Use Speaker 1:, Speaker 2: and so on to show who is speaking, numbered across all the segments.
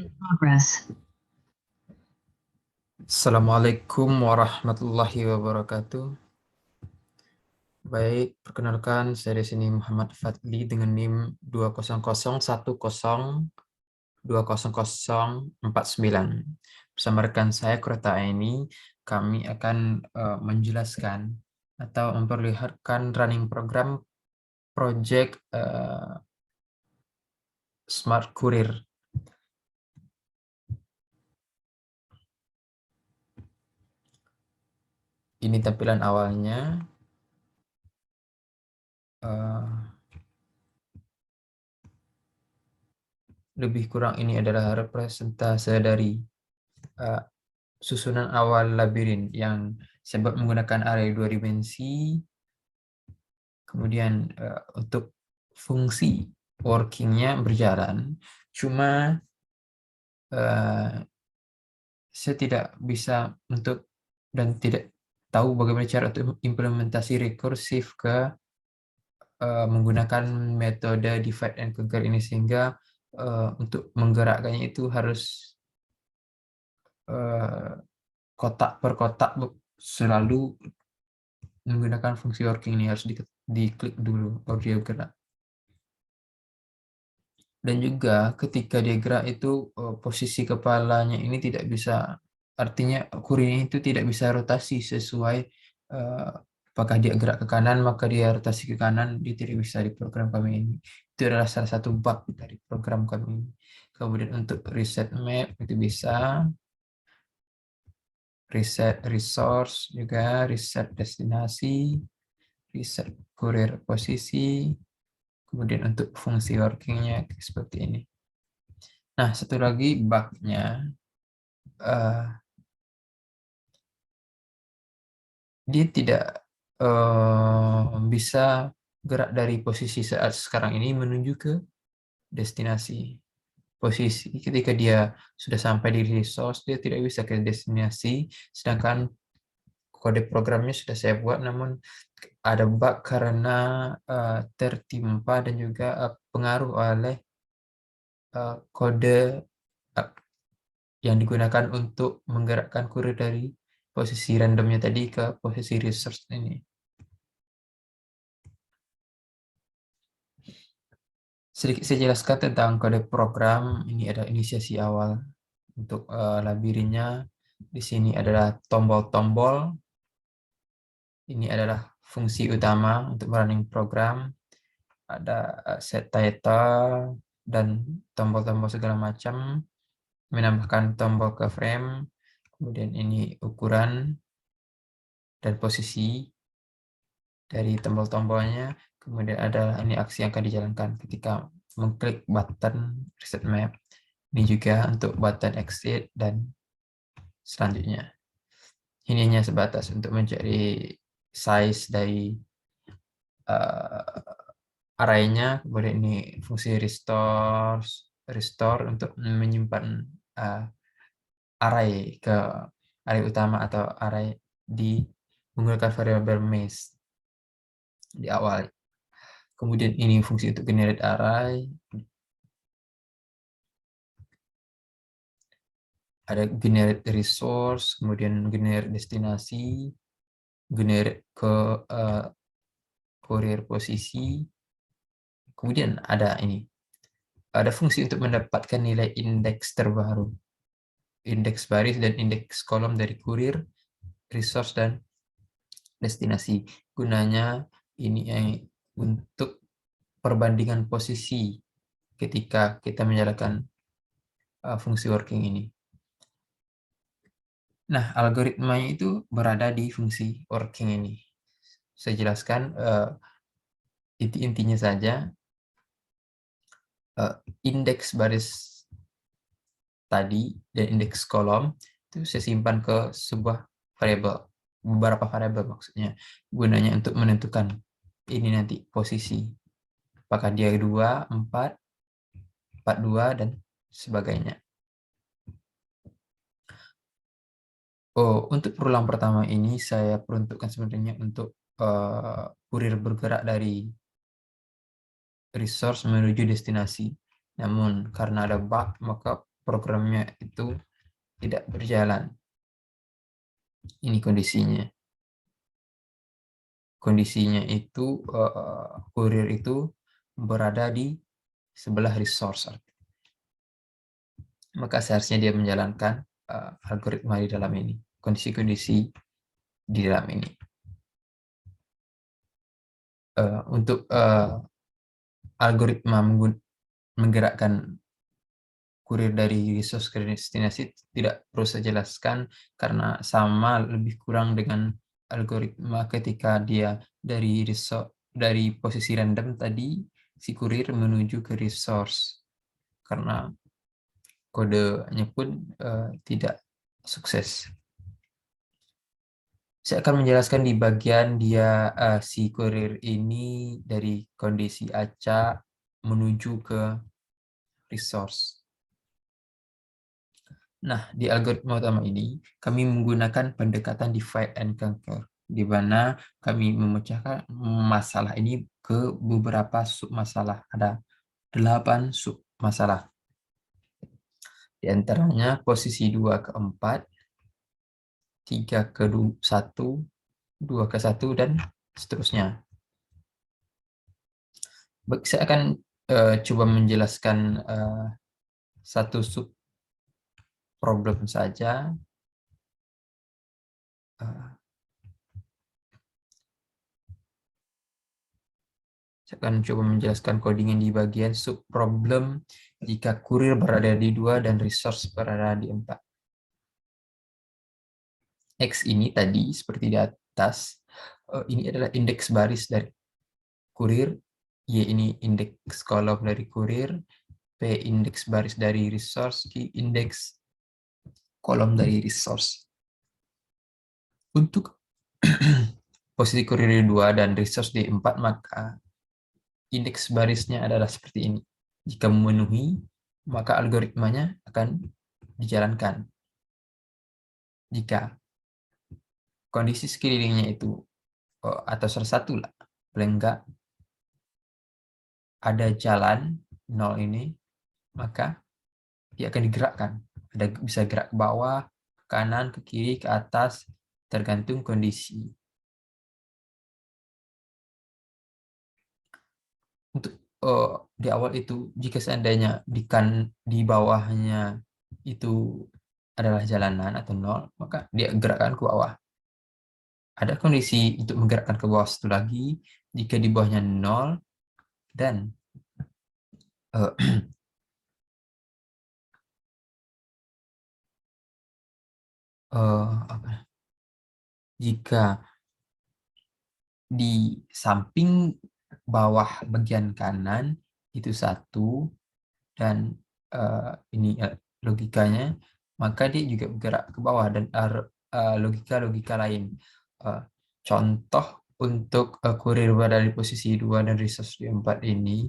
Speaker 1: Progress.
Speaker 2: Assalamualaikum warahmatullahi wabarakatuh. Baik, perkenalkan saya di sini Muhammad Fadli dengan NIM 20010200049. Bersama rekan saya Kurata ini, kami akan menjelaskan atau memperlihatkan running program project Smart Courier. Ini tampilan awalnya. Lebih kurang ini adalah representase dari susunan awal labirin yang sebab menggunakan array 2 dimensi. Kemudian untuk fungsi workingnya berjalan, cuma saya tidak bisa dan tidak tahu bagaimana cara untuk implementasi rekursif ke menggunakan metode divide and conquer ini, sehingga untuk menggerakkannya itu harus kotak per kotak selalu menggunakan fungsi working ini, harus diklik dulu baru dia gerak. Dan juga ketika dia gerak itu posisi kepalanya ini tidak bisa, artinya kurir itu tidak bisa rotasi sesuai apakah dia gerak ke kanan maka dia rotasi ke kanan, dia tidak bisa di program kami ini. Itu adalah salah satu bug dari program kami ini. Kemudian untuk reset map itu bisa, reset resource juga, reset destinasi, reset kurir posisi, kemudian untuk fungsi workingnya seperti ini. Nah, satu lagi bug-nya, dia tidak bisa gerak dari posisi saat sekarang ini menuju ke destinasi. Posisi ketika dia sudah sampai di resource, dia tidak bisa ke destinasi, sedangkan kode programnya sudah saya buat, namun ada bug karena tertimpa dan juga pengaruh oleh kode yang digunakan untuk menggerakkan kurir dari posisi randomnya tadi ke posisi resource ini. Sedikit saya jelaskan tentang kode program. Ini ada inisiasi awal untuk labirinnya. Di sini adalah tombol-tombol. Ini adalah fungsi utama untuk running program. Ada set title dan tombol-tombol segala macam. Menambahkan tombol ke frame. Kemudian ini ukuran dan posisi dari tombol-tombolnya. Kemudian ada ini aksi yang akan dijalankan ketika mengklik button reset map. Ini juga untuk button exit dan selanjutnya. Ini hanya sebatas untuk mencari size dari array-nya. Kemudian ini fungsi restore untuk menyimpan array ke array utama atau array di menggunakan variabel maze di awal. Kemudian ini fungsi untuk generate array. Ada generate resource, kemudian generate destinasi, generate ke courier posisi. Kemudian ada fungsi untuk mendapatkan nilai indeks terbaru, indeks baris dan indeks kolom dari kurir, resource, dan destinasi. Gunanya ini untuk perbandingan posisi ketika kita menyalakan fungsi working ini. Nah, algoritmanya itu berada di fungsi working ini. Saya jelaskan inti-intinya saja. Indeks baris tadi dan indeks kolom itu saya simpan ke sebuah variabel, beberapa variabel maksudnya, gunanya untuk menentukan ini nanti posisi, apakah dia 2, 4, 42, dan sebagainya. Untuk perulang pertama ini saya peruntukkan sebenarnya untuk kurir bergerak dari resource menuju destinasi. Namun karena ada bug, maka programnya itu tidak berjalan. Ini kondisinya. Kondisinya itu kurir itu berada di sebelah resource. Maka seharusnya dia menjalankan algoritma di dalam ini, kondisi-kondisi di dalam ini. Untuk algoritma menggerakkan kurir dari resource ke destinasi tidak perlu saya jelaskan karena sama lebih kurang dengan algoritma ketika dia dari posisi random tadi si kurir menuju ke resource, karena kodenya pun tidak sukses. Saya akan menjelaskan di bagian dia si kurir ini dari kondisi acak menuju ke resource. Nah, di algoritma utama ini, kami menggunakan pendekatan divide and conquer, di mana kami memecahkan masalah ini ke beberapa sub-masalah. Ada 8 sub-masalah. Di antaranya posisi 2 ke 4, 3 ke 1, 2 ke 1, dan seterusnya. Saya akan coba menjelaskan satu sub-problem saja. Saya akan coba menjelaskan codingan di bagian sub-problem jika kurir berada di 2 dan resource berada di 4. X ini tadi, seperti di atas, ini adalah indeks baris dari kurir, Y ini indeks kolom dari kurir, P indeks baris dari resource, Q indeks kolom dari resource. Untuk posisi kurir di 2 dan resource di 4, maka indeks barisnya adalah seperti ini. Jika memenuhi, maka algoritmanya akan dijalankan. Jika kondisi sekelilingnya itu atau salah satu lah, paling enggak ada jalan 0 ini, maka dia akan digerakkan. Bisa gerak ke bawah, ke kanan, ke kiri, ke atas, tergantung kondisi. Untuk di awal itu, jika seandainya di bawahnya itu adalah jalanan atau 0, maka dia gerakkan ke bawah. Ada kondisi untuk menggerakkan ke bawah satu lagi, jika di bawahnya 0 dan jika di samping bawah bagian kanan itu 1 dan ini logikanya, maka dia juga bergerak ke bawah dan logika-logika lain. Contoh untuk kurir berada di posisi 2 dan resource di 4 ini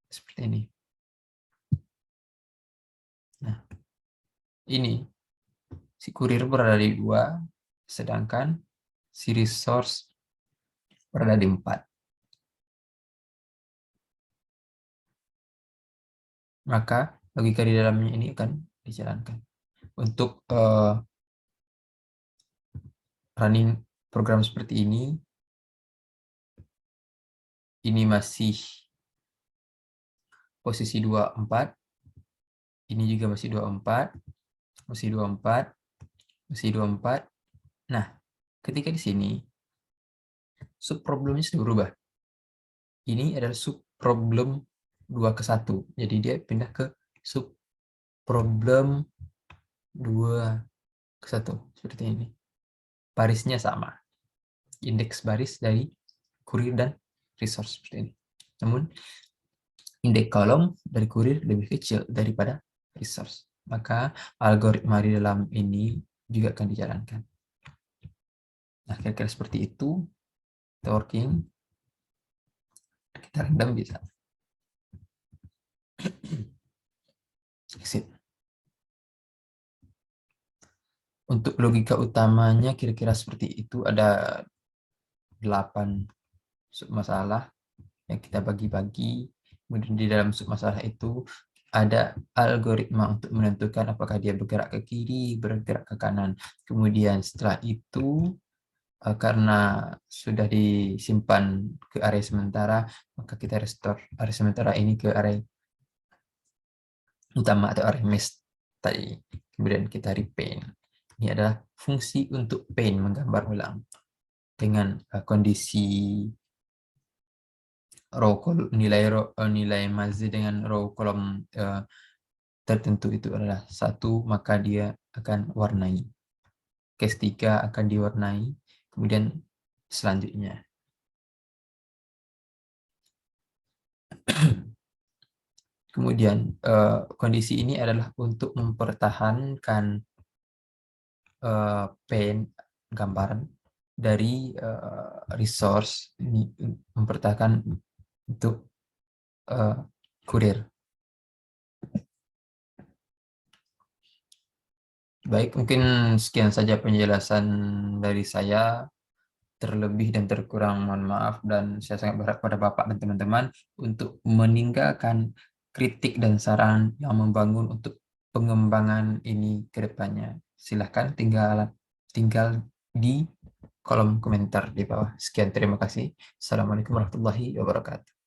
Speaker 2: seperti ini. Nah, ini si kurir berada di 2, sedangkan si resource berada di 4. Maka logika di dalamnya ini akan dijalankan. Untuk running program seperti ini masih posisi 24, ini juga masih 24, masih 24, masih 24. Nah, ketika di sini subproblemnya sudah berubah. Ini adalah subproblem 2 ke 1. Jadi dia pindah ke subproblem 2 ke 1 seperti ini. Barisnya sama. Indeks baris dari kurir dan resource seperti ini. Namun indeks kolom dari kurir lebih kecil daripada resource. Maka algoritma di dalam ini juga akan dijalankan. Nah, kira-kira seperti itu. Kita working. Kita random bisa. Exit. Untuk logika utamanya kira-kira seperti itu. Ada 8 submasalah yang kita bagi-bagi. Kemudian di dalam submasalah itu ada algoritma untuk menentukan apakah dia bergerak ke kiri, bergerak ke kanan. Kemudian setelah itu, karena sudah disimpan ke array sementara, maka kita restore array sementara ini ke array utama atau array mesh tadi. Kemudian kita repaint. Ini adalah fungsi untuk paint, menggambar ulang dengan kondisi nilai mazi dengan row kolom tertentu itu adalah 1, maka dia akan warnai. Case 3 akan diwarnai, kemudian selanjutnya. Kemudian kondisi ini adalah untuk mempertahankan paint gambaran dari resource ini, mempertahankan untuk kurir. Baik, mungkin sekian saja penjelasan dari saya. Terlebih dan terkurang mohon maaf, dan saya sangat berharap pada Bapak dan teman-teman untuk meninggalkan kritik dan saran yang membangun untuk pengembangan ini ke depannya. Silahkan tinggal di kolom komentar di bawah. Sekian, terima kasih. Assalamualaikum warahmatullahi wabarakatuh.